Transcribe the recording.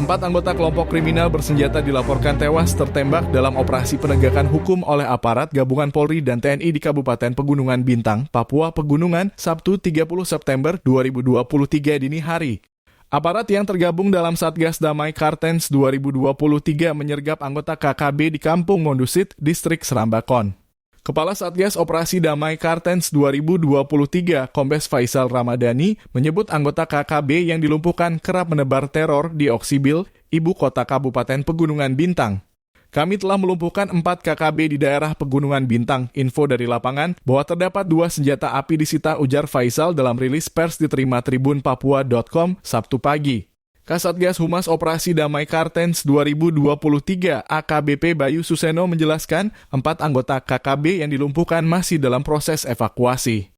4 anggota kelompok kriminal bersenjata dilaporkan tewas tertembak dalam operasi penegakan hukum oleh aparat gabungan Polri dan TNI di Kabupaten Pegunungan Bintang, Papua Pegunungan, Sabtu 30 September 2023 dini hari. Aparat yang tergabung dalam Satgas Damai Kartens 2023 menyergap anggota KKB di Kampung Mondusit, Distrik Serambakon. Kepala Satgas Operasi Damai Kartens 2023, Kombes Faisal Ramadhani, menyebut anggota KKB yang dilumpuhkan kerap menebar teror di Oksibil, ibu kota Kabupaten Pegunungan Bintang. Kami telah melumpuhkan 4 KKB di daerah Pegunungan Bintang. Info dari lapangan bahwa terdapat 2 senjata api disita, ujar Faisal dalam rilis pers diterima tribunpapua.com Sabtu pagi. Kasatgas Humas Operasi Damai Kartens 2023 AKBP Bayu Suseno menjelaskan 4 anggota KKB yang dilumpuhkan masih dalam proses evakuasi.